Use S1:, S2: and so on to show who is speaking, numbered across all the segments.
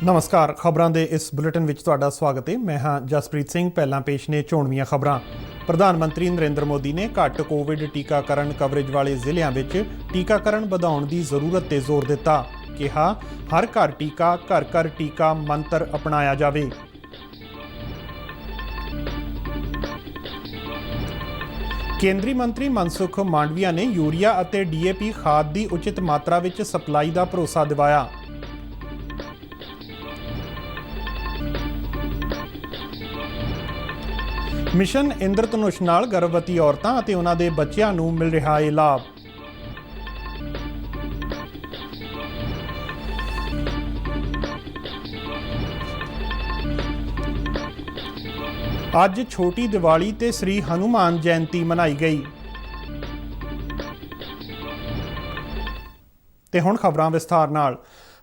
S1: नमस्कार। खबरों के इस बुलेटिन विच तुहाडा स्वागत है। मैं हाँ जसप्रीत सिंह। पहला पेश ने चोणवीआं खबरां। प्रधानमंत्री नरेंद्र मोदी ने घट कोविड टीकाकरण कवरेज वाले जिलिਆਂ ਵਿੱਚ टीकाकरण ਵਧਾਉਣ ਦੀ ਜ਼ਰੂਰਤ ਤੇ ਜ਼ੋਰ ਦਿੱਤਾ। ਕਿਹਾ हर घर टीका घर घर टीका मंत्र अपनाया जावे। केंद्रीय मंत्री मनसुख मांडविया ने यूरिया ਅਤੇ DAP खाद की उचित मात्रा ਵਿੱਚ सप्लाई का भरोसा दिवाया। मिशन इंद्रधनुष नाल गर्भवती औरतां ਅਤੇ ਉਹਨਾਂ ਦੇ ਬੱਚਿਆਂ ਨੂੰ मिल रहा है लाभ। ਅੱਜ छोटी दिवाली ते श्री हनुमान जयंती मनाई गई। ते हुण खबरां विस्तार नाल।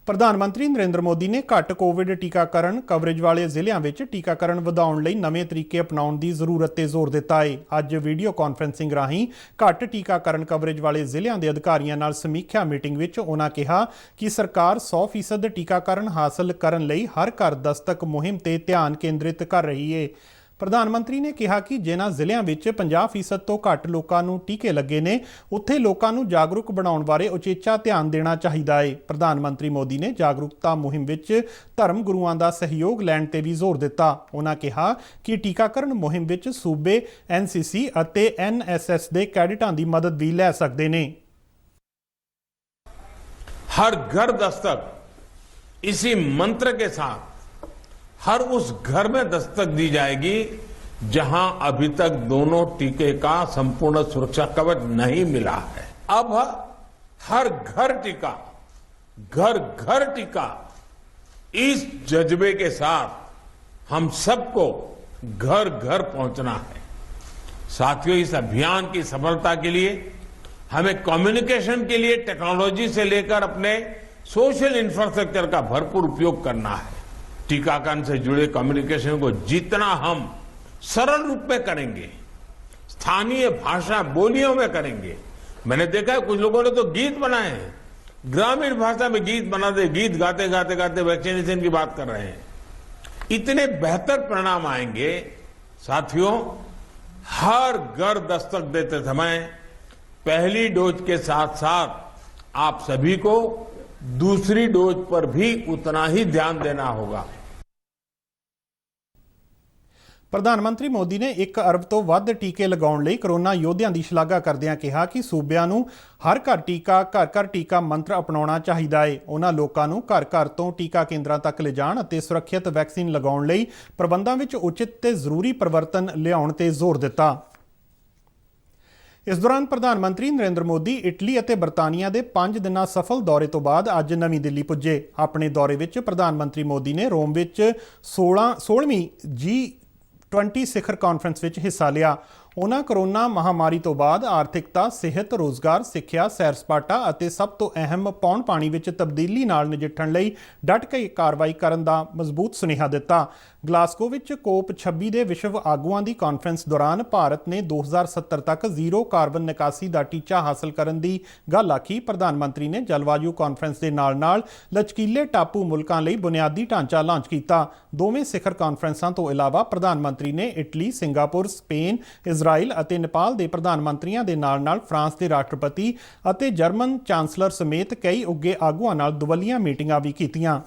S1: प्रधानमंत्री नरेंद्र मोदी ने घट कोविड टीकाकरण कवरेज वाले ਜ਼ਿਲ੍ਹਿਆਂ ਵਿੱਚ टीकाकरण ਵਧਾਉਣ ਲਈ ਨਵੇਂ ਤਰੀਕੇ ਅਪਣਾਉਣ ਦੀ ਜ਼ਰੂਰਤ ਤੇ ਜ਼ੋਰ ਦਿੱਤਾ ਹੈ। ਅੱਜ ਵੀਡੀਓ ਕਾਨਫਰੰਸਿੰਗ ਰਾਹੀਂ ਘਟ ਟੀਕਾਕਰਨ ਕਵਰੇਜ ਵਾਲੇ ਜ਼ਿਲ੍ਹਿਆਂ ਦੇ ਅਧਿਕਾਰੀਆਂ ਨਾਲ ਸਮੀਖਿਆ ਮੀਟਿੰਗ ਵਿੱਚ ਉਹਨਾਂ ਕਿਹਾ ਕਿ ਸਰਕਾਰ 100% ਟੀਕਾਕਰਨ ਹਾਸਲ ਕਰਨ ਲਈ ਹਰ ਘਰ ਦਸਤਕ ਮੁਹਿੰਮ ਤੇ ਧਿਆਨ ਕੇਂਦਰਿਤ ਕਰ ਰਹੀ ਹੈ। ਪ੍ਰਧਾਨ ਮੰਤਰੀ ਨੇ ਕਿਹਾ ਕਿ ਜਿਨ੍ਹਾਂ ਜ਼ਿਲ੍ਹਿਆਂ ਵਿੱਚ 50% ਤੋਂ ਘੱਟ ਲੋਕਾਂ ਨੂੰ ਟੀਕੇ ਲੱਗੇ ਨੇ ਉੱਥੇ ਲੋਕਾਂ ਨੂੰ ਜਾਗਰੂਕ ਬਣਾਉਣ ਬਾਰੇ ਉਚੇਚਾ ਧਿਆਨ ਦੇਣਾ ਚਾਹੀਦਾ ਹੈ। ਪ੍ਰਧਾਨ ਮੰਤਰੀ ਮੋਦੀ ਨੇ ਜਾਗਰੂਕਤਾ ਮੁਹਿੰਮ ਵਿੱਚ ਧਰਮ ਗੁਰੂਆਂ ਦਾ ਸਹਿਯੋਗ ਲੈਣ ਤੇ ਵੀ ਜ਼ੋਰ ਦਿੱਤਾ। ਉਹਨਾਂ ਕਿਹਾ ਕਿ ਟੀਕਾਕਰਨ ਮੁਹਿੰਮ ਵਿੱਚ ਸੂਬੇ NCC ਅਤੇ NSS ਦੇ ਕੈਡਿਟਾਂ ਦੀ ਮਦਦ ਵੀ ਲੈ ਸਕਦੇ ਨੇ।
S2: हर घर दस्तक इसी मंत्र के साथ हर उस घर में दस्तक दी जाएगी जहां अभी तक दोनों टीके का संपूर्ण सुरक्षा कवच नहीं मिला है। अब हर घर टीका घर घर टीका इस जज्बे के साथ हम सबको घर घर पहुंचना है। साथियों, इस अभियान की सफलता के लिए हमें कम्युनिकेशन के लिए टेक्नोलॉजी से लेकर अपने सोशल इंफ्रास्ट्रक्चर का भरपूर उपयोग करना है। टीकाकरण से जुड़े कम्युनिकेशन को जितना हम सरल रूप में करेंगे, स्थानीय भाषा बोलियों में करेंगे। मैंने देखा है कुछ लोगों ने तो गीत बनाए हैं, ग्रामीण भाषा में गीत बनाते, गीत गाते गाते गाते वैक्सीनेशन की बात कर रहे हैं। इतने बेहतर परिणाम आएंगे। साथियों, हर घर दस्तक देते समय पहली डोज के साथ साथ आप सभी को दूसरी डोज पर भी उतना ही ध्यान देना होगा।
S1: ਪ੍ਰਧਾਨ ਮੰਤਰੀ ਮੋਦੀ ਨੇ 1 ਅਰਬ ਤੋਂ ਵੱਧ ਟੀਕੇ ਲਗਾਉਣ ਲਈ ਕਰੋਨਾ ਯੋਧਿਆਂ ਦੀ ਸ਼ਲਾਘਾ ਕਰਦਿਆਂ ਕਿਹਾ ਕਿ ਸੂਬਿਆਂ ਨੂੰ ਹਰ ਘਰ ਟੀਕਾ ਘਰ ਘਰ ਟੀਕਾ ਮੰਤਰ ਅਪਣਾਉਣਾ ਚਾਹੀਦਾ ਹੈ। ਉਹਨਾਂ ਲੋਕਾਂ ਨੂੰ ਘਰ ਘਰ ਤੋਂ ਟੀਕਾ ਕੇਂਦਰਾਂ ਤੱਕ ਲਿਜਾਣ ਅਤੇ ਸੁਰੱਖਿਅਤ ਵੈਕਸੀਨ ਲਗਾਉਣ ਲਈ ਪ੍ਰਬੰਧਾਂ ਵਿੱਚ ਉਚਿਤ ਤੇ ਜ਼ਰੂਰੀ ਪਰਿਵਰਤਨ ਲਿਆਉਣ ਤੇ ਜ਼ੋਰ ਦਿੱਤਾ। इस दौरान प्रधानमंत्री नरेंद्र मोदी इटली और बरतानिया के 5 दिना सफल दौरे तो बाद अज नवी दिल्ली पुजे। अपने दौरे में प्रधानमंत्री मोदी ने रोम में 16वीं G20 सिखर कॉन्फ्रेंस में हिस्सा लिया। उन्होंने कोरोना महामारी तो बाद आर्थिकता, सेहत, रोजगार, सिक्ख्या, सैर सपाटा और सब तो अहम पौण पानी में तब्दीली नाल नजिठण लई डट के कार्रवाई करन दा मजबूत सुनेहा दिता। ग्लासगो में COP26 के विश्व आगुआं की कॉन्फ्रेंस दौरान भारत ने 2070 तक जीरो कार्बन निकासी का टीचा हासिल करन दी गल आखी। प्रधानमंत्री ने जलवायु कॉन्फ्रेंस के नाल लचकीले टापू मुल्कां लई बुनियादी ढांचा लॉन्च किया। दोवें सिखर कॉन्फ्रेंसां तो इलावा प्रधानमंत्री ने इटली, सिंगापुर, स्पेन, इजराइल ਅਤੇ नेपाल ਦੇ ਪ੍ਰਧਾਨ ਮੰਤਰੀਆਂ ਦੇ ਨਾਲ ਫਰਾਂਸ ਦੇ ਰਾਸ਼ਟਰਪਤੀ ਅਤੇ ਜਰਮਨ ਚਾਂਸਲਰ ਸਮੇਤ ਕਈ ਉੱਘੇ ਆਗੂਆਂ ਨਾਲ ਦੁਵੱਲੀਆਂ ਮੀਟਿੰਗਾਂ ਵੀ ਕੀਤੀਆਂ।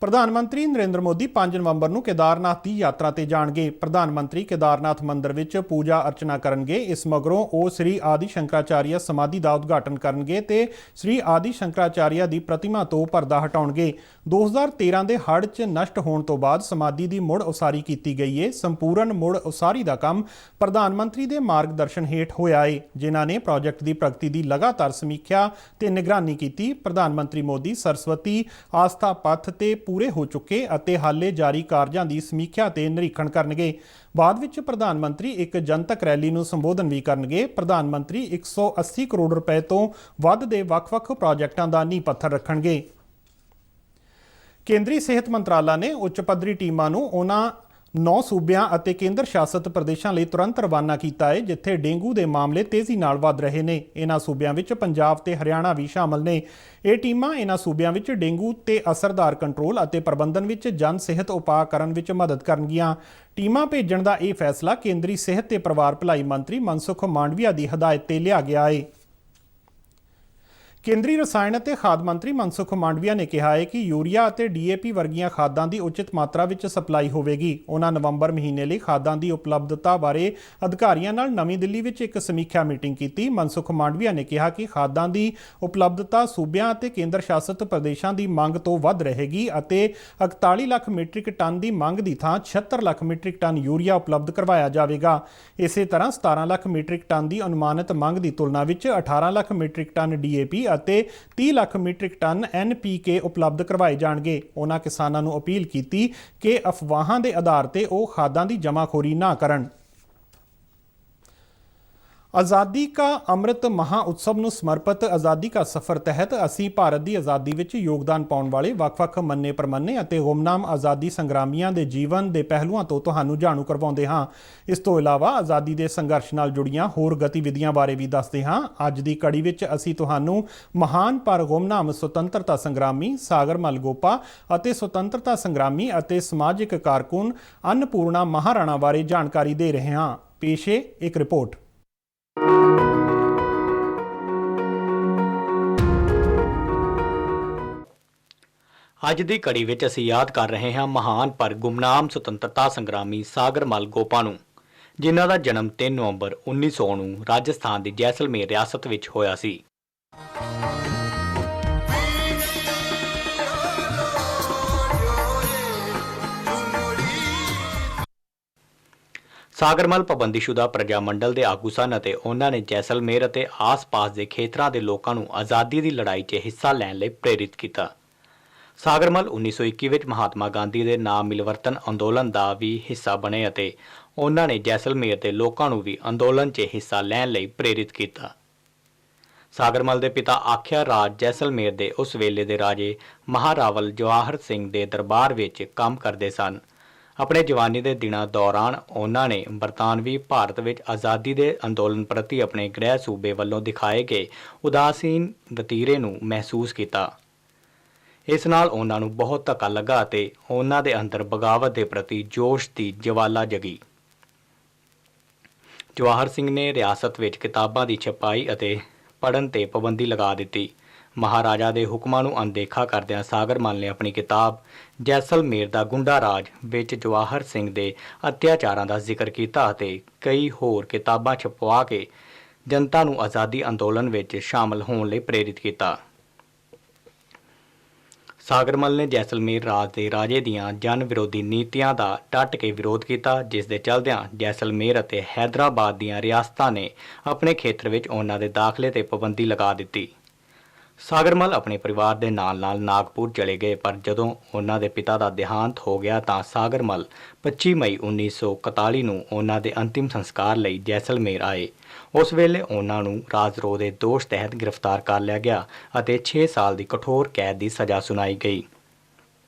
S1: ਪ੍ਰਧਾਨ ਮੰਤਰੀ ਨਰਿੰਦਰ ਮੋਦੀ 5 ਨਵੰਬਰ ਨੂੰ ਕੇਦਾਰਨਾਥ ਦੀ ਯਾਤਰਾ ਤੇ ਜਾਣਗੇ। ਪ੍ਰਧਾਨ ਮੰਤਰੀ ਕੇਦਾਰਨਾਥ ਮੰਦਿਰ ਵਿੱਚ ਪੂਜਾ ਅਰਚਨਾ ਕਰਨਗੇ। ਇਸ ਮਗਰੋਂ ਉਹ ਸ੍ਰੀ ਆਦਿ ਸ਼ੰਕਰਾਚਾਰੀਆ ਸਮਾਧੀ ਦਾ ਉਦਘਾਟਨ ਕਰਨਗੇ ਤੇ ਸ੍ਰੀ ਆਦਿ ਸ਼ੰਕਰਾਚਾਰੀਆ ਦੀ ਪ੍ਰਤਿਮਾ ਤੋਂ ਪਰਦਾ ਹਟਾਉਣਗੇ। 2013 ਦੇ ਹੜ੍ਹ 'ਚ ਨਸ਼ਟ ਹੋਣ ਤੋਂ ਬਾਅਦ ਸਮਾਧੀ ਦੀ ਮੁੜ ਉਸਾਰੀ ਕੀਤੀ ਗਈ ਹੈ। ਸੰਪੂਰਨ ਮੁੜ ਉਸਾਰੀ ਦਾ ਕੰਮ ਪ੍ਰਧਾਨ ਮੰਤਰੀ ਦੇ ਮਾਰਗਦਰਸ਼ਨ ਹੇਠ ਹੋਇਆ ਹੈ, ਜਿਨ੍ਹਾਂ ਨੇ ਪ੍ਰੋਜੈਕਟ ਦੀ ਪ੍ਰਗਤੀ ਦੀ ਲਗਾਤਾਰ ਸਮੀਖਿਆ ਤੇ ਨਿਗਰਾਨੀ ਕੀਤੀ। ਪ੍ਰਧਾਨ ਮੰਤਰੀ ਮੋਦੀ ਸਰਸਵਤੀ ਆਸਥਾ ਪਥ ਤੇ पूरे हो चुके ਅਤੇ ਹਾਲੇ ਜਾਰੀ ਕਾਰਜਾਂ ਦੀ ਸਮੀਖਿਆ ਤੇ ਨਿਰੀਖਣ ਕਰਨਗੇ। ਬਾਅਦ ਵਿੱਚ ਪ੍ਰਧਾਨ ਮੰਤਰੀ ਇੱਕ ਜਨਤਕ ਰੈਲੀ ਨੂੰ ਸੰਬੋਧਨ ਵੀ ਕਰਨਗੇ। ਪ੍ਰਧਾਨ ਮੰਤਰੀ 180 ਕਰੋੜ ਰੁਪਏ ਤੋਂ ਵੱਧ ਦੇ ਵੱਖ-ਵੱਖ ਪ੍ਰੋਜੈਕਟਾਂ ਦਾ ਨੀਂਹ ਪੱਥਰ ਰੱਖਣਗੇ। ਕੇਂਦਰੀ ਸਿਹਤ ਮੰਤਰਾਲਾ ਨੇ ਉੱਚ ਪੱਧਰੀ ਟੀਮਾਂ ਨੂੰ ਉਹਨਾਂ 9 ਸੂਬਿਆਂ ਅਤੇ ਕੇਂਦਰ ਸ਼ਾਸਤ ਪ੍ਰਦੇਸ਼ਾਂ ਲਈ ਤੁਰੰਤ ਰਵਾਨਾ ਕੀਤਾ ਹੈ, ਜਿੱਥੇ ਡੇਂਗੂ ਦੇ ਮਾਮਲੇ ਤੇਜ਼ੀ ਨਾਲ ਵਧ ਰਹੇ ਨੇ। ਇਹਨਾਂ ਸੂਬਿਆਂ ਵਿੱਚ ਪੰਜਾਬ ਤੇ ਹਰਿਆਣਾ ਵੀ ਸ਼ਾਮਲ ਨੇ। ਇਹ ਟੀਮਾਂ ਇਹਨਾਂ ਸੂਬਿਆਂ ਵਿੱਚ ਡੇਂਗੂ ਤੇ ਅਸਰਦਾਰ ਕੰਟਰੋਲ ਅਤੇ ਪ੍ਰਬੰਧਨ ਵਿੱਚ ਜਨ ਸਿਹਤ ਉਪਾਅ ਕਰਨ ਵਿੱਚ ਮਦਦ ਕਰਨਗੀਆਂ। ਟੀਮਾਂ ਭੇਜਣ ਦਾ ਇਹ ਫੈਸਲਾ ਕੇਂਦਰੀ ਸਿਹਤ ਤੇ ਪਰਿਵਾਰ ਭਲਾਈ ਮੰਤਰੀ ਮਨਸੁਖ ਮਾਂਡਵੀਆ ਦੀ ਹਦਾਇਤ ਤੇ ਲਿਆ ਗਿਆ ਹੈ। ਕੇਂਦਰੀ ਰਸਾਇਣ ਅਤੇ ਖਾਦ ਮੰਤਰੀ ਮਨਸੁਖ ਮਾਂਡਵੀਆ ਨੇ ਕਿਹਾ ਹੈ ਕਿ ਯੂਰੀਆ ਅਤੇ ਡੀਏਪੀ ਵਰਗੀਆਂ ਖਾਦਾਂ ਦੀ ਉਚਿਤ ਮਾਤਰਾ ਵਿੱਚ ਸਪਲਾਈ ਹੋਵੇਗੀ। ਉਹਨਾਂ ਨਵੰਬਰ ਮਹੀਨੇ ਲਈ ਖਾਦਾਂ ਦੀ ਉਪਲਬਧਤਾ ਬਾਰੇ ਅਧਿਕਾਰੀਆਂ ਨਾਲ ਨਵੀਂ ਦਿੱਲੀ ਵਿੱਚ ਇੱਕ ਸਮੀਖਿਆ ਮੀਟਿੰਗ ਕੀਤੀ। ਮਨਸੁਖ ਮਾਂਡਵੀਆ ਨੇ ਕਿਹਾ ਕਿ ਖਾਦਾਂ ਦੀ ਉਪਲਬਧਤਾ ਸੂਬਿਆਂ ਅਤੇ ਕੇਂਦਰ ਸ਼ਾਸਤ ਪ੍ਰਦੇਸ਼ਾਂ ਦੀ ਮੰਗ ਤੋਂ ਵੱਧ ਰਹੇਗੀ ਅਤੇ 41 ਲੱਖ ਮੀਟ੍ਰਿਕ ਟਨ ਦੀ ਮੰਗ ਦੀ ਥਾਂ 76 ਲੱਖ ਮੀਟ੍ਰਿਕ ਟਨ ਯੂਰੀਆ ਉਪਲਬਧ ਕਰਵਾਇਆ ਜਾਵੇਗਾ। ਇਸੇ ਤਰ੍ਹਾਂ 17 ਲੱਖ ਮੀਟ੍ਰਿਕ ਟਨ ਦੀ ਅਨੁਮਾਨਿਤ ਮੰਗ ਦੀ ਤੁਲਨਾ ਵਿੱਚ 18 ਲੱਖ ਮੀਟ੍ਰਿਕ ਟਨ ਡੀਏਪੀ ਅਤੇ 30 ਲੱਖ ਮੀਟ੍ਰਿਕ ਟਨ NPK ਉਪਲਬਧ ਕਰਵਾਏ ਜਾਣਗੇ। ਉਹਨਾਂ ਕਿਸਾਨਾਂ ਨੂੰ ਅਪੀਲ ਕੀਤੀ ਕਿ ਅਫਵਾਹਾਂ ਦੇ ਆਧਾਰ ਤੇ ਉਹ ਖਾਦਾਂ ਦੀ ਜਮਾਖੋਰੀ ਨਾ ਕਰਨ। आज़ादी का अमृत महाउत्सव ਨੂੰ ਸਮਰਪਿਤ ਆਜ਼ਾਦੀ ਕਾ ਸਫ਼ਰ ਤਹਿਤ ਅਸੀਂ ਭਾਰਤ ਦੀ ਆਜ਼ਾਦੀ ਵਿੱਚ ਯੋਗਦਾਨ ਪਾਉਣ ਵਾਲੇ ਵੱਖ-ਵੱਖ ਮੰਨੇ ਪ੍ਰਮੰਨੇ ਅਤੇ ਗੁੰਮਨਾਮ ਆਜ਼ਾਦੀ ਸੰਗਰਾਮੀਆਂ ਦੇ ਜੀਵਨ ਦੇ ਪਹਿਲੂਆਂ ਤੋਂ ਤੁਹਾਨੂੰ ਜਾਣੂ ਕਰਵਾਉਂਦੇ ਹਾਂ। ਇਸ ਤੋਂ ਇਲਾਵਾ ਆਜ਼ਾਦੀ ਦੇ ਸੰਘਰਸ਼ ਨਾਲ ਜੁੜੀਆਂ ਹੋਰ ਗਤੀਵਿਧੀਆਂ ਬਾਰੇ ਵੀ ਦੱਸਦੇ ਹਾਂ। ਅੱਜ ਦੀ ਕੜੀ ਵਿੱਚ ਅਸੀਂ ਤੁਹਾਨੂੰ ਮਹਾਨ ਪਰ ਗੁੰਮਨਾਮ ਸੁਤੰਤਰਤਾ ਸੰਗਰਾਮੀ ਸਾਗਰ ਮਲਗੋਪਾ ਅਤੇ ਸੁਤੰਤਰਤਾ ਸੰਗਰਾਮੀ ਅਤੇ ਸਮਾਜਿਕ ਕਾਰਕੁਨ ਅੰਨਪੂਰਣਾ ਮਹਾਰਾਣਾ ਬਾਰੇ ਜਾਣਕਾਰੀ ਦੇ ਰਹੇ ਹਾਂ। ਪੇਸ਼ ਹੈ ਇੱਕ ਰਿਪੋਰਟ।
S3: ਅੱਜ ਦੀ ਕੜੀ ਵਿੱਚ ਅਸੀਂ ਯਾਦ ਕਰ ਰਹੇ ਹਾਂ ਮਹਾਨ ਪਰ ਗੁੰਮਨਾਮ ਸੁਤੰਤਰਤਾ ਸੰਗਰਾਮੀ ਸਾਗਰ ਮਲਗੋਪਾ ਨੂੰ, ਜਿਨ੍ਹਾਂ ਦਾ ਜਨਮ 3 ਨਵੰਬਰ 1900 ਨੂੰ ਰਾਜਸਥਾਨ ਦੀ ਜੈਸਲਮੇਰ ਰਿਆਸਤ ਵਿੱਚ ਹੋਇਆ ਸੀ। ਸਾਗਰਮਲ ਪਾਬੰਦੀਸ਼ੁਦਾ ਪ੍ਰਜਾ ਮੰਡਲ ਦੇ ਆਗੂ ਸਨ ਅਤੇ ਉਹਨਾਂ ਨੇ ਜੈਸਲਮੇਰ ਅਤੇ ਆਸ-ਪਾਸ ਦੇ ਖੇਤਰਾਂ ਦੇ ਲੋਕਾਂ ਨੂੰ ਆਜ਼ਾਦੀ ਦੀ ਲੜਾਈ 'ਚ ਹਿੱਸਾ ਲੈਣ ਲਈ ਪ੍ਰੇਰਿਤ ਕੀਤਾ। ਸਾਗਰਮਲ 1921 ਵਿੱਚ ਮਹਾਤਮਾ ਗਾਂਧੀ ਦੇ ਨਾਮ ਮਿਲਵਰਤਨ ਅੰਦੋਲਨ ਦਾ ਵੀ ਹਿੱਸਾ ਬਣੇ ਅਤੇ ਉਹਨਾਂ ਨੇ ਜੈਸਲਮੇਰ ਦੇ ਲੋਕਾਂ ਨੂੰ ਵੀ ਅੰਦੋਲਨ 'ਚ ਹਿੱਸਾ ਲੈਣ ਲਈ ਪ੍ਰੇਰਿਤ ਕੀਤਾ। ਸਾਗਰਮਲ ਦੇ ਪਿਤਾ ਆਖਿਆ ਰਾਜ ਜੈਸਲਮੇਰ ਦੇ ਉਸ ਵੇਲੇ ਦੇ ਰਾਜੇ ਮਹਾਰਾਵਲ ਜਵਾਹਰ ਸਿੰਘ ਦੇ ਦਰਬਾਰ ਵਿੱਚ ਕੰਮ ਕਰਦੇ ਸਨ। ਆਪਣੇ ਜਵਾਨੀ ਦੇ ਦਿਨਾਂ ਦੌਰਾਨ ਉਹਨਾਂ ਨੇ ਬਰਤਾਨਵੀ ਭਾਰਤ ਵਿੱਚ ਆਜ਼ਾਦੀ ਦੇ ਅੰਦੋਲਨ ਪ੍ਰਤੀ ਆਪਣੇ ਗ੍ਰਹਿ ਸੂਬੇ ਵੱਲੋਂ ਦਿਖਾਏ ਗਏ ਉਦਾਸੀਨ ਵਤੀਰੇ ਨੂੰ ਮਹਿਸੂਸ ਕੀਤਾ। ਇਸ ਨਾਲ ਉਹਨਾਂ ਨੂੰ ਬਹੁਤ ਧੱਕਾ ਲੱਗਾ ਅਤੇ ਉਹਨਾਂ ਦੇ ਅੰਦਰ ਬਗਾਵਤ ਦੇ ਪ੍ਰਤੀ ਜੋਸ਼ ਦੀ ਜਵਾਲਾ ਜਗੀ। ਜਵਾਹਰ ਸਿੰਘ ਨੇ ਰਿਆਸਤ ਵਿੱਚ ਕਿਤਾਬਾਂ ਦੀ ਛਪਾਈ ਅਤੇ ਪੜ੍ਹਨ 'ਤੇ ਪਾਬੰਦੀ ਲਗਾ ਦਿੱਤੀ। ਮਹਾਰਾਜਾ ਦੇ ਹੁਕਮਾਂ ਨੂੰ ਅਣਦੇਖਾ ਕਰਦਿਆਂ ਸਾਗਰਮਲ ਨੇ ਆਪਣੀ ਕਿਤਾਬ ਜੈਸਲਮੇਰ ਦਾ ਗੁੰਡਾ ਰਾਜ ਵਿੱਚ ਜਵਾਹਰ ਸਿੰਘ ਦੇ ਅਤਿਆਚਾਰਾਂ ਦਾ ਜ਼ਿਕਰ ਕੀਤਾ ਅਤੇ ਕਈ ਹੋਰ ਕਿਤਾਬਾਂ ਛਪਵਾ ਕੇ ਜਨਤਾ ਨੂੰ ਆਜ਼ਾਦੀ ਅੰਦੋਲਨ ਵਿੱਚ ਸ਼ਾਮਲ ਹੋਣ ਲਈ ਪ੍ਰੇਰਿਤ ਕੀਤਾ। ਸਾਗਰਮਲ ਨੇ ਜੈਸਲਮੇਰ ਰਾਜ ਦੇ ਰਾਜੇ ਦੀਆਂ ਜਨ ਵਿਰੋਧੀ ਨੀਤੀਆਂ ਦਾ ਡਟ ਕੇ ਵਿਰੋਧ ਕੀਤਾ, ਜਿਸ ਦੇ ਚਲਦਿਆਂ ਜੈਸਲਮੇਰ ਅਤੇ ਹੈਦਰਾਬਾਦ ਦੀਆਂ ਰਿਆਸਤਾਂ ਨੇ ਆਪਣੇ ਖੇਤਰ ਵਿੱਚ ਉਹਨਾਂ ਦੇ ਦਾਖਲੇ 'ਤੇ ਪਾਬੰਦੀ ਲਗਾ ਦਿੱਤੀ। ਸਾਗਰਮਲ ਆਪਣੇ ਪਰਿਵਾਰ ਦੇ ਨਾਲ-ਨਾਲ ਨਾਗਪੁਰ ਚਲੇ ਗਏ, ਪਰ ਜਦੋਂ ਉਹਨਾਂ ਦੇ ਪਿਤਾ ਦਾ ਦੇਹਾਂਤ ਹੋ ਗਿਆ ਤਾਂ ਸਾਗਰਮਲ 25 ਮਈ 1941 ਨੂੰ ਉਹਨਾਂ ਦੇ ਅੰਤਿਮ ਸੰਸਕਾਰ ਲਈ ਜੈਸਲਮੇਰ ਆਏ। ਉਸ ਵੇਲੇ ਉਹਨਾਂ ਨੂੰ ਰਾਜਦਰੋਹ ਦੇ ਦੋਸ਼ ਤਹਿਤ ਗ੍ਰਿਫਤਾਰ ਕਰ ਲਿਆ ਗਿਆ ਅਤੇ 6 ਸਾਲ ਦੀ ਕਠੋਰ ਕੈਦ ਦੀ ਸਜ਼ਾ ਸੁਣਾਈ ਗਈ।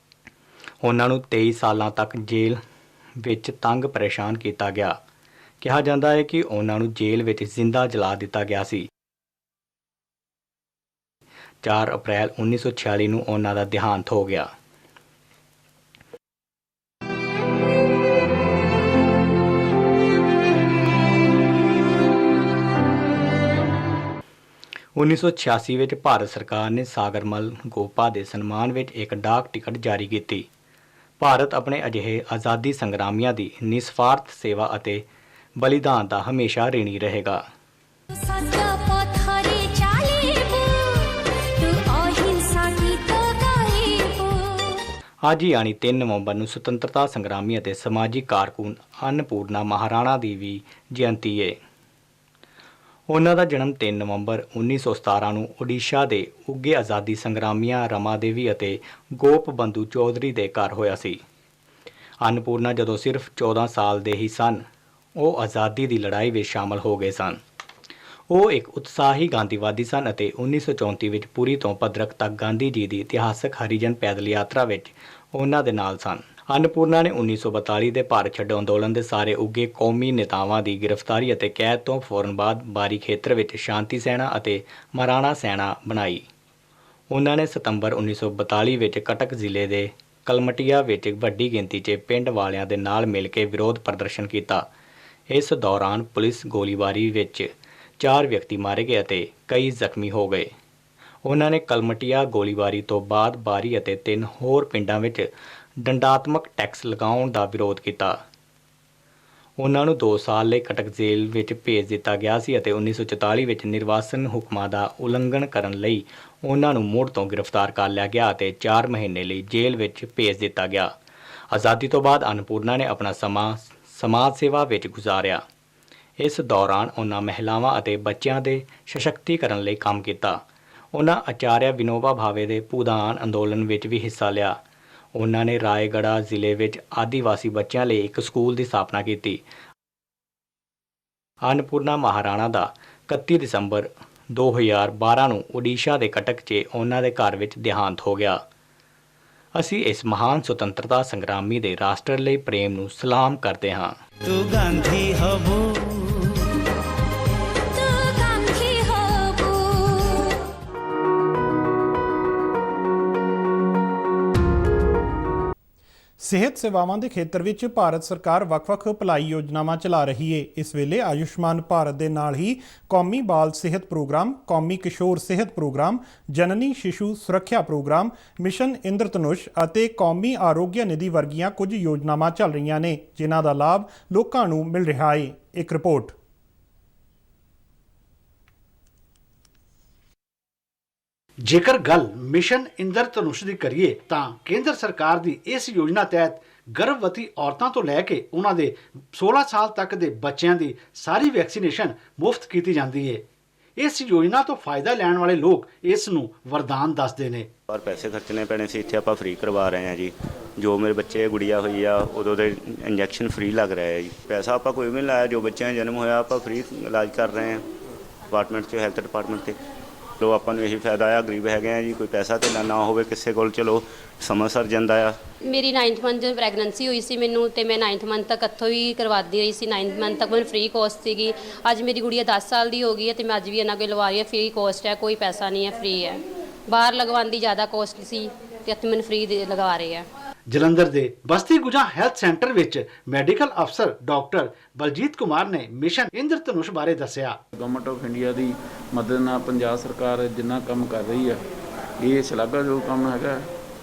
S3: ਉਹਨਾਂ ਨੂੰ 23 ਸਾਲਾਂ ਤੱਕ ਜੇਲ੍ਹ ਵਿੱਚ ਤੰਗ ਪਰੇਸ਼ਾਨ ਕੀਤਾ ਗਿਆ। ਕਿਹਾ ਜਾਂਦਾ ਹੈ ਕਿ ਉਹਨਾਂ ਨੂੰ ਜੇਲ੍ਹ ਵਿੱਚ ਜ਼ਿੰਦਾ ਜਲਾ ਦਿੱਤਾ ਗਿਆ ਸੀ। 4 ਅਪ੍ਰੈਲ 1946 ਨੂੰ ਉਹਨਾਂ ਦਾ ਦੇਹਾਂਤ ਹੋ ਗਿਆ। (1986) ਵਿੱਚ ਭਾਰਤ ਸਰਕਾਰ ਨੇ ਸਾਗਰਮਲ ਗੋਪਾ ਦੇ ਸਨਮਾਨ ਵਿੱਚ ਇੱਕ ਡਾਕ ਟਿਕਟ ਜਾਰੀ ਕੀਤੀ। ਭਾਰਤ ਆਪਣੇ ਅਜਿਹੇ ਆਜ਼ਾਦੀ ਸੰਗਰਾਮੀਆਂ ਦੀ ਨਿਸਵਾਰਥ ਸੇਵਾ ਅਤੇ ਬਲੀਦਾਨ ਦਾ ਹਮੇਸ਼ਾ ਰਿਣੀ ਰਹੇਗਾ। ਅੱਜ ਯਾਨੀ 3 ਨਵੰਬਰ ਨੂੰ ਸੁਤੰਤਰਤਾ ਸੰਗਰਾਮੀ ਅਤੇ ਸਮਾਜਿਕ ਕਾਰਕੁਨ ਅੰਨਪੂਰਣਾ ਮਹਾਰਾਣਾ ਦੀ ਵੀ ਜਯੰਤੀ ਹੈ। ਉਹਨਾਂ ਦਾ ਜਨਮ 3 ਨਵੰਬਰ 1917 ਨੂੰ ਓਡੀਸ਼ਾ ਦੇ ਉੱਘੇ ਆਜ਼ਾਦੀ ਸੰਗਰਾਮੀਆਂ ਰਮਾ ਦੇਵੀ ਅਤੇ ਗੋਪ ਬੰਧੂ ਚੌਧਰੀ ਦੇ ਘਰ ਹੋਇਆ ਸੀ। ਅੰਨਪੂਰਣਾ ਜਦੋਂ ਸਿਰਫ 14 ਸਾਲ ਦੇ ਹੀ ਸਨ, ਉਹ ਆਜ਼ਾਦੀ ਦੀ ਲੜਾਈ ਵਿੱਚ ਸ਼ਾਮਲ ਹੋ ਗਏ ਸਨ। ਉਹ ਇੱਕ ਉਤਸ਼ਾਹੀ ਗਾਂਧੀਵਾਦੀ ਸਨ ਅਤੇ 1934 ਵਿੱਚ ਪੁਰੀ ਤੋਂ ਭਦਰਕ ਤੱਕ ਗਾਂਧੀ ਜੀ ਦੀ ਇਤਿਹਾਸਕ ਹਰੀਜਨ ਪੈਦਲ ਯਾਤਰਾ ਵਿੱਚ ਉਹਨਾਂ ਦੇ ਨਾਲ ਸਨ। अन्नपूर्णा ने 1942 ਦੇ ਭਾਰਤ ਛੱਡੋ ਅੰਦੋਲਨ ਦੇ ਸਾਰੇ ਉੱਘੇ ਕੌਮੀ ਨੇਤਾਵਾਂ ਦੀ ਗ੍ਰਿਫਤਾਰੀ ਅਤੇ ਕੈਦ ਤੋਂ ਫੌਰਨ ਬਾਅਦ ਬਾਰੀ ਖੇਤਰ ਵਿੱਚ ਸ਼ਾਂਤੀ ਸੈਨਾ ਅਤੇ ਮਹਾਰਾਣਾ ਸੈਨਾ ਬਣਾਈ। ਉਹਨਾਂ ਨੇ ਸਤੰਬਰ 1942 ਵਿੱਚ ਕਟਕ ਜ਼ਿਲ੍ਹੇ ਦੇ ਕਲਮਟੀਆ ਵਿੱਚ ਵੱਡੀ ਗਿਣਤੀ 'ਚ ਪਿੰਡ ਵਾਲਿਆਂ ਦੇ ਨਾਲ ਮਿਲ ਕੇ ਵਿਰੋਧ ਪ੍ਰਦਰਸ਼ਨ ਕੀਤਾ। ਇਸ ਦੌਰਾਨ ਪੁਲਿਸ ਗੋਲੀਬਾਰੀ ਵਿੱਚ 4 ਵਿਅਕਤੀ ਮਾਰੇ ਗਏ ਅਤੇ ਕਈ ਜ਼ਖਮੀ ਹੋ ਗਏ। ਉਹਨਾਂ ਨੇ ਕਲਮਟੀਆ ਗੋਲੀਬਾਰੀ ਤੋਂ ਬਾਅਦ ਬਾਰੀ ਅਤੇ 3 ਹੋਰ ਪਿੰਡਾਂ ਵਿੱਚ ਦੰਡਾਤਮਕ ਟੈਕਸ ਲਗਾਉਣ ਦਾ ਵਿਰੋਧ ਕੀਤਾ। ਉਹਨਾਂ ਨੂੰ 2 ਸਾਲ ਲਈ ਕਟਕ ਜੇਲ੍ਹ ਵਿੱਚ ਭੇਜ ਦਿੱਤਾ ਗਿਆ ਸੀ ਅਤੇ 1944 ਵਿੱਚ ਨਿਰਵਾਸਨ ਹੁਕਮਾਂ ਦਾ ਉਲੰਘਣ ਕਰਨ ਲਈ ਉਹਨਾਂ ਨੂੰ ਮੁੜ ਤੋਂ ਗ੍ਰਿਫਤਾਰ ਕਰ ਲਿਆ ਗਿਆ ਅਤੇ 4 ਮਹੀਨੇ ਲਈ ਜੇਲ੍ਹ ਵਿੱਚ ਭੇਜ ਦਿੱਤਾ ਗਿਆ। ਆਜ਼ਾਦੀ ਤੋਂ ਬਾਅਦ ਅੰਨਪੂਰਨਾ ਨੇ ਆਪਣਾ ਸਮਾਂ ਸਮਾਜ ਸੇਵਾ ਵਿੱਚ ਗੁਜ਼ਾਰਿਆ। ਇਸ ਦੌਰਾਨ ਉਹਨਾਂ ਮਹਿਲਾਵਾਂ ਅਤੇ ਬੱਚਿਆਂ ਦੇ ਸਸ਼ਕਤੀਕਰਨ ਲਈ ਕੰਮ ਕੀਤਾ। ਉਹਨਾਂ ਆਚਾਰਿਆ ਵਿਨੋਬਾ ਭਾਵੇ ਦੇ ਭੂਦਾਨ ਅੰਦੋਲਨ ਵਿੱਚ ਵੀ ਹਿੱਸਾ ਲਿਆ। ਉਹਨਾਂ ਨੇ ਰਾਏਗੜ੍ਹਾ ਜ਼ਿਲ੍ਹੇ ਵਿੱਚ ਆਦੀਵਾਸੀ ਬੱਚਿਆਂ ਲਈ ਇੱਕ ਸਕੂਲ ਦੀ ਸਥਾਪਨਾ ਕੀਤੀ। ਅੰਨਪੂਰਨਾ ਮਹਾਰਾਣਾ ਦਾ 31 ਦਸੰਬਰ 2012 ਨੂੰ ਓਡੀਸ਼ਾ ਦੇ ਕਟਕ 'ਚ ਉਹਨਾਂ ਦੇ ਘਰ ਵਿੱਚ ਦੇਹਾਂਤ ਹੋ ਗਿਆ। ਅਸੀਂ ਇਸ ਮਹਾਨ ਸੁਤੰਤਰਤਾ ਸੰਗਰਾਮੀ ਦੇ ਰਾਸ਼ਟਰ ਲਈ ਪ੍ਰੇਮ ਨੂੰ ਸਲਾਮ ਕਰਦੇ ਹਾਂ।
S4: ਤੂੰ ਗਾਂਧੀ ਹਬੂ
S1: ਸਿਹਤ ਸੇਵਾਵਾਂ ਦੇ ਖੇਤਰ ਵਿੱਚ ਭਾਰਤ ਸਰਕਾਰ ਵੱਖ-ਵੱਖ ਭਲਾਈ ਯੋਜਨਾਵਾਂ ਚਲਾ ਰਹੀ ਹੈ। ਇਸ ਵੇਲੇ ਆਯੁਸ਼ਮਾਨ ਭਾਰਤ ਦੇ ਨਾਲ ਹੀ ਕੌਮੀ ਬਾਲ ਸਿਹਤ ਪ੍ਰੋਗਰਾਮ, ਕੌਮੀ ਕਿਸ਼ੋਰ ਸਿਹਤ ਪ੍ਰੋਗਰਾਮ, ਜਨਨੀ ਸ਼ਿਸ਼ੂ ਸੁਰੱਖਿਆ ਪ੍ਰੋਗਰਾਮ, ਮਿਸ਼ਨ ਇੰਦਰਧਨੁਸ਼ ਅਤੇ ਕੌਮੀ ਆਰੋਗਯ ਨਿਧੀ ਵਰਗੀਆਂ ਕੁਝ ਯੋਜਨਾਵਾਂ ਚੱਲ ਰਹੀਆਂ ਨੇ, ਜਿਨ੍ਹਾਂ ਦਾ ਲਾਭ ਲੋਕਾਂ ਨੂੰ ਮਿਲ ਰਿਹਾ ਹੈ। ਇੱਕ ਰਿਪੋਰਟ।
S5: ਜੇਕਰ ਗੱਲ ਮਿਸ਼ਨ ਇੰਦਰਧਨੁਸ਼ ਦੀ ਕਰੀਏ ਤਾਂ ਕੇਂਦਰ ਸਰਕਾਰ ਦੀ ਇਸ ਯੋਜਨਾ ਤਹਿਤ ਗਰਭਵਤੀ ਔਰਤਾਂ ਤੋਂ ਲੈ ਕੇ ਉਹਨਾਂ ਦੇ 16 ਸਾਲ ਤੱਕ ਦੇ ਬੱਚਿਆਂ ਦੀ ਸਾਰੀ ਵੈਕਸੀਨੇਸ਼ਨ ਮੁਫਤ ਕੀਤੀ ਜਾਂਦੀ ਹੈ। ਇਸ ਯੋਜਨਾ ਤੋਂ ਫਾਇਦਾ ਲੈਣ ਵਾਲੇ ਲੋਕ ਇਸ ਨੂੰ ਵਰਦਾਨ ਦੱਸਦੇ ਨੇ।
S6: ਪਰ ਪੈਸੇ ਖਰਚਣੇ ਪੈਣੇ ਸੀ, ਇੱਥੇ ਆਪਾਂ ਫ੍ਰੀ ਕਰਵਾ ਰਹੇ ਹਾਂ ਜੀ। ਜੋ ਮੇਰੇ ਬੱਚੇ ਗੁੜੀਆ ਹੋਈ ਆ ਉਦੋਂ ਦੇ ਇੰਜੈਕਸ਼ਨ ਫ੍ਰੀ ਲੱਗ ਰਿਹਾ ਹੈ ਜੀ। ਪੈਸਾ ਆਪਾਂ ਕੋਈ ਵੀ ਨਹੀਂ ਲਾਇਆ, ਜੋ ਬੱਚਿਆਂ ਦਾ ਜਨਮ ਹੋਇਆ ਆਪਾਂ ਫ੍ਰੀ ਇਲਾਜ ਕਰ ਰਹੇ ਹਾਂ ਡਿਪਾਰਟਮੈਂਟ 'ਚ, ਹੈਲਥ ਡਿਪਾਰਟਮੈਂਟ 'ਤੇ। ਚਲੋ ਆਪਾਂ ਨੂੰ ਇਹੀ ਫਾਇਦਾ ਆ, ਗਰੀਬ ਹੈਗੇ ਆ ਜੀ, ਕੋਈ ਪੈਸਾ ਧੇਲਾ ਨਾ ਹੋਵੇ ਕਿਸੇ ਕੋਲ, ਚਲੋ ਸਮਾਂ ਸਰ ਜਾਂਦਾ ਆ।
S7: ਮੇਰੀ 9th ਮੰਥ ਜਦ ਪ੍ਰੈਗਨੈਂਸੀ ਹੋਈ ਸੀ ਮੈਨੂੰ, ਤੇ ਮੈਂ 9th ਮੰਥ ਤੱਕ ਇੱਥੋਂ ਹੀ ਕਰਵਾਉਂਦੀ ਰਹੀ ਸੀ। 9th ਮੰਥ ਤੱਕ ਮੈਨੂੰ ਫ੍ਰੀ ਕੋਸਟ ਸੀਗੀ। ਅੱਜ ਮੇਰੀ ਗੁੜੀਆ 10 ਸਾਲ ਦੀ ਹੋ ਗਈ ਹੈ ਤੇ ਮੈਂ ਅੱਜ ਵੀ ਇਹਨਾਂ ਕੋਲ ਲਵਾ ਰਹੀ ਹਾਂ। ਫ੍ਰੀ ਕੋਸਟ ਹੈ, ਕੋਈ ਪੈਸਾ ਨਹੀਂ ਹੈ, ਫ੍ਰੀ ਹੈ। ਬਾਹਰ ਲਗਵਾਉਣ ਦੀ ਜ਼ਿਆਦਾ ਕੋਸਟ ਸੀ ਤੇ ਇੱਥੇ ਮੈਨੂੰ ਫ੍ਰੀ ਲਗਾ ਰਹੇ ਆ।
S5: ਜਲੰਧਰ ਦੇ ਬਸਤੀ ਗੁਜਾ ਹੈਲਥ ਸੈਂਟਰ ਵਿੱਚ ਮੈਡੀਕਲ ਅਫਸਰ ਡਾਕਟਰ ਬਲਜੀਤ ਕੁਮਾਰ ਨੇ ਮਿਸ਼ਨ ਇੰਦਰਧਨੁਸ਼ ਬਾਰੇ ਦੱਸਿਆ।
S8: ਗਵਰਨਮੈਂਟ ਆਫ ਇੰਡੀਆ ਦੀ ਮਦਦ ਨਾਲ ਪੰਜਾਬ ਸਰਕਾਰ ਜਿੰਨਾ ਕੰਮ ਕਰ ਰਹੀ ਆ, ਇਹ ਸ਼ਲਾਘਾਯੋਗ ਕੰਮ ਹੈਗਾ।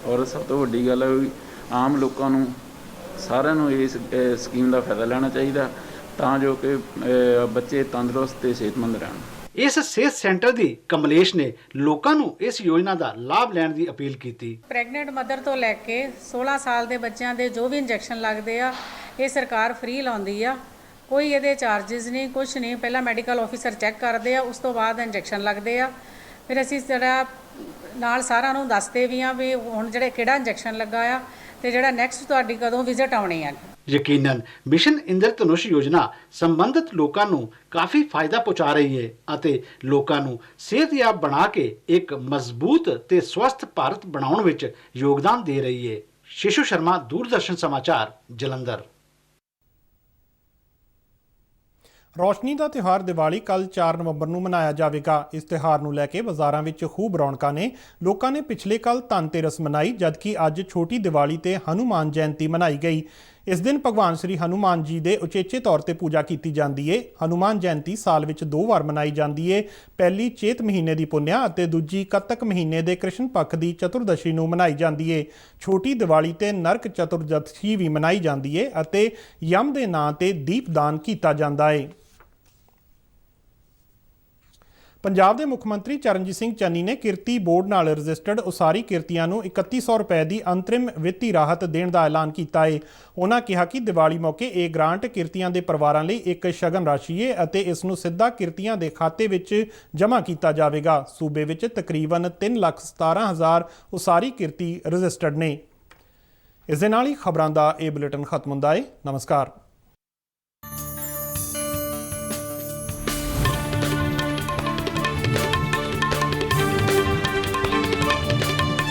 S8: ਔਰ ਸਭ ਤੋਂ ਵੱਡੀ ਗੱਲ ਹੈ ਵੀ ਆਮ ਲੋਕਾਂ ਨੂੰ ਸਾਰਿਆਂ ਨੂੰ ਇਸ ਸਕੀਮ ਦਾ ਫਾਇਦਾ ਲੈਣਾ ਚਾਹੀਦਾ ਤਾਂ ਜੋ ਕਿ ਬੱਚੇ ਤੰਦਰੁਸਤ ਤੇ ਸਿਹਤਮੰਦ ਰਹਿਣ।
S5: ਇਸ ਸਿਹਤ ਸੈਂਟਰ ਦੀ ਕਮਲੇਸ਼ ਨੇ ਲੋਕਾਂ ਨੂੰ ਇਸ ਯੋਜਨਾ ਦਾ ਲਾਭ ਲੈਣ ਦੀ ਅਪੀਲ ਕੀਤੀ।
S9: ਪ੍ਰੈਗਨੈਂਟ ਮਦਰ ਤੋਂ ਲੈ ਕੇ 16 ਸਾਲ ਦੇ ਬੱਚਿਆਂ ਦੇ ਜੋ ਵੀ ਇੰਜੈਕਸ਼ਨ ਲੱਗਦੇ ਆ ਇਹ ਸਰਕਾਰ ਫ੍ਰੀ ਲਾਉਂਦੀ ਆ। ਕੋਈ ਇਹਦੇ ਚਾਰजेस ਨਹੀਂ, ਕੁਝ ਨਹੀਂ। ਪਹਿਲਾਂ ਮੈਡੀਕਲ ਆਫੀਸਰ ਚੈੱਕ ਕਰਦੇ ਆ, ਉਸ ਤੋਂ ਬਾਅਦ ਇੰਜੈਕਸ਼ਨ ਲੱਗਦੇ ਆ। ਫਿਰ ਅਸੀਂ ਜਿਹੜਾ ਨਾਲ ਸਾਰਿਆਂ ਨੂੰ ਦੱਸਦੇ ਵੀ ਆ ਵੀ ਹੁਣ ਜਿਹੜੇ ਕਿਹੜਾ ਇੰਜੈਕਸ਼ਨ ਲੱਗਾ ਆ ਤੇ ਜਿਹੜਾ ਨੈਕਸਟ ਤੁਹਾਡੀ ਕਦੋਂ ਵਿਜ਼ਿਟ ਆਉਣੀ ਆ। ਯਕੀਨਨ ਮਿਸ਼ਨ ਇੰਦਰਧਨੁਸ਼ ਯੋਜਨਾ ਸੰਬੰਧਿਤ ਲੋਕਾਂ ਨੂੰ ਕਾਫੀ ਫਾਇਦਾ ਪਹੁੰਚਾ ਰਹੀ ਹੈ ਅਤੇ ਲੋਕਾਂ ਨੂੰ ਸਿਹਤਯਾਬ ਬਣਾ ਕੇ ਇੱਕ ਮਜ਼ਬੂਤ ਤੇ ਸਵਸਥ ਭਾਰਤ ਬਣਾਉਣ ਵਿੱਚ ਯੋਗਦਾਨ ਦੇ ਰਹੀ ਹੈ। ਸ਼ਿਸ਼ੂ ਸ਼ਰਮਾ, ਦੂਰਦਰਸ਼ਨ ਸਮਾਚਾਰ, ਜਲੰਧਰ।
S1: ਰੌਸ਼ਨੀ ਦਾ ਤਿਉਹਾਰ ਦੀਵਾਲੀ ਕੱਲ੍ਹ 4 ਨਵੰਬਰ ਨੂੰ ਮਨਾਇਆ ਜਾਵੇਗਾ। ਇਸ ਤਿਉਹਾਰ ਨੂੰ ਲੈ ਕੇ ਬਾਜ਼ਾਰਾਂ ਵਿੱਚ ਖੂਬ ਰੌਣਕਾਂ ਨੇ। ਲੋਕਾਂ ਨੇ ਪਿਛਲੇ ਕੱਲ੍ਹ ਧਨਤੇਰਸ ਮਨਾਈ, ਜਦਕਿ ਅੱਜ ਛੋਟੀ ਦੀਵਾਲੀ ਤੇ ਹਨੂਮਾਨ ਜਯੰਤੀ ਮਨਾਈ ਗਈ। ਇਸ ਦਿਨ ਭਗਵਾਨ ਸ੍ਰੀ ਹਨੂਮਾਨ ਜੀ ਦੇ ਉਚੇਚੇ ਤੌਰ ਤੇ ਪੂਜਾ ਕੀਤੀ ਜਾਂਦੀ ਹੈ। ਹਨੂਮਾਨ ਜਯੰਤੀ ਸਾਲ ਵਿੱਚ 2 ਵਾਰ ਮਨਾਈ ਜਾਂਦੀ ਹੈ। ਪਹਿਲੀ ਚੇਤ ਮਹੀਨੇ ਦੀ ਪੁੰਨਿਆ ਅਤੇ ਦੂਜੀ ਕੱਤਕ ਮਹੀਨੇ ਦੇ ਕ੍ਰਿਸ਼ਨ ਪੱਖ ਦੀ ਚਤੁਰਦਸ਼ੀ ਨੂੰ ਮਨਾਈ ਜਾਂਦੀ ਹੈ। ਛੋਟੀ ਦੀਵਾਲੀ ਤੇ ਨਰਕ ਚਤੁਰਦਸ਼ੀ ਵੀ ਮਨਾਈ ਜਾਂਦੀ ਹੈ ਅਤੇ ਯਮ ਦੇ ਨਾਂ ਤੇ ਦੀਪਦਾਨ ਕੀਤਾ ਜਾਂਦਾ ਹੈ। ਪੰਜਾਬ ਦੇ ਮੁੱਖ ਮੰਤਰੀ ਚਰਨਜੀਤ ਸਿੰਘ ਚੰਨੀ ਨੇ ਕਿਰਤੀ ਬੋਰਡ ਨਾਲ ਰਜਿਸਟਰਡ ਉਸਾਰੀ ਕਿਰਤੀਆਂ ਨੂੰ 3100 ਰੁਪਏ ਦੀ ਅੰਤਰਿਮ ਵਿੱਤੀ ਰਾਹਤ ਦੇਣ ਦਾ ਐਲਾਨ ਕੀਤਾ ਹੈ। ਉਹਨਾਂ ਕਿਹਾ ਕਿ ਦੀਵਾਲੀ ਮੌਕੇ ਇਹ ਗ੍ਰਾਂਟ ਕਿਰਤੀਆਂ ਦੇ ਪਰਿਵਾਰਾਂ ਲਈ ਇੱਕ ਸ਼ਗਨ ਰਾਸ਼ੀ ਹੈ ਅਤੇ ਇਸ ਨੂੰ ਸਿੱਧਾ ਕਿਰਤੀਆਂ ਦੇ ਖਾਤੇ ਵਿੱਚ ਜਮ੍ਹਾਂ ਕੀਤਾ ਜਾਵੇਗਾ। ਸੂਬੇ ਵਿੱਚ ਤਕਰੀਬਨ 3,17,000 ਉਸਾਰੀ ਕਿਰਤੀ ਰਜਿਸਟਰਡ ਨੇ। ਇਸ ਦੇ ਨਾਲ ਹੀ ਖਬਰਾਂ ਦਾ ਇਹ ਬੁਲੇਟਿਨ ਖਤਮ ਹੁੰਦਾ ਹੈ। ਨਮਸਕਾਰ।